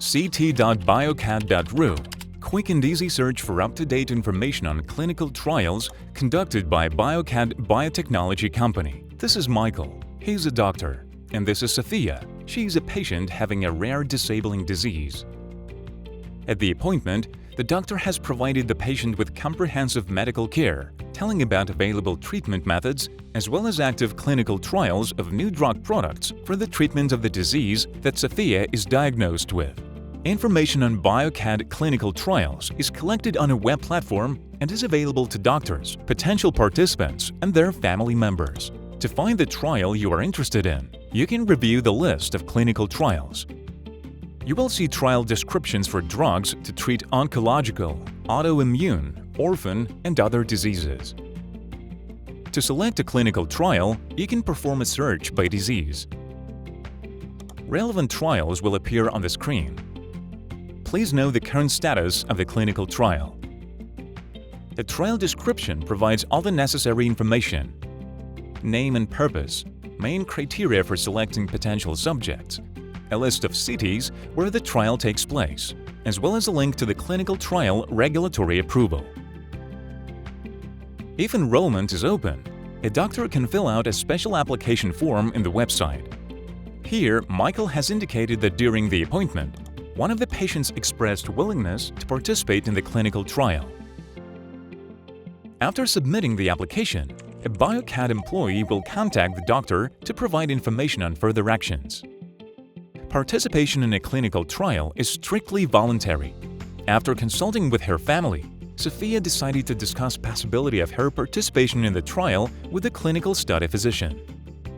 ct.biocad.ru, quick and easy search for up-to-date information on clinical trials conducted by BioCAD Biotechnology Company. This is Michael. He's a doctor. And this is Sophia. She's a patient having a rare disabling disease. At the appointment, the doctor has provided the patient with comprehensive medical care, telling about available treatment methods as well as active clinical trials of new drug products for the treatment of the disease that Sophia is diagnosed with. Information on BioCAD clinical trials is collected on a web platform and is available to doctors, potential participants, and their family members. To find the trial you are interested in, you can review the list of clinical trials. You will see trial descriptions for drugs to treat oncological, autoimmune, orphan, and other diseases. To select a clinical trial, you can perform a search by disease. Relevant trials will appear on the screen. Please know the current status of the clinical trial. The trial description provides all the necessary information: name and purpose, main criteria for selecting potential subjects, a list of cities where the trial takes place, as well as a link to the clinical trial regulatory approval. If enrollment is open, a doctor can fill out a special application form in the website. Here, Michael has indicated that during the appointment, one of the patients expressed willingness to participate in the clinical trial. After submitting the application, a BioCAD employee will contact the doctor to provide information on further actions. Participation in a clinical trial is strictly voluntary. After consulting with her family, Sophia decided to discuss possibility of her participation in the trial with the clinical study physician.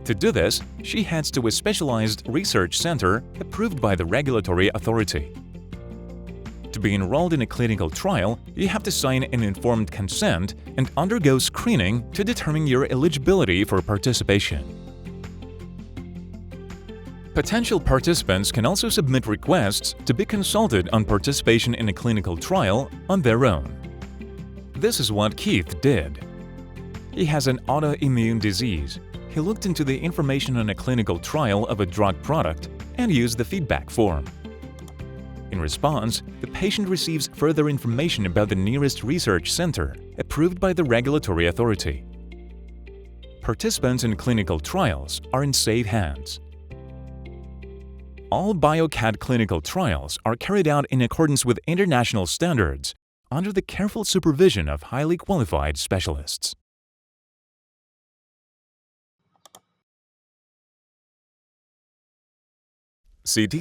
To do this, she heads to a specialized research center approved by the regulatory authority. To be enrolled in a clinical trial, you have to sign an informed consent and undergo screening to determine your eligibility for participation. Potential participants can also submit requests to be consulted on participation in a clinical trial on their own. This is what Keith did. He has an autoimmune disease. He looked into the information on a clinical trial of a drug product and used the feedback form. In response, the patient receives further information about the nearest research center approved by the regulatory authority. Participants in clinical trials are in safe hands. All BioCAD clinical trials are carried out in accordance with international standards under the careful supervision of highly qualified specialists. CT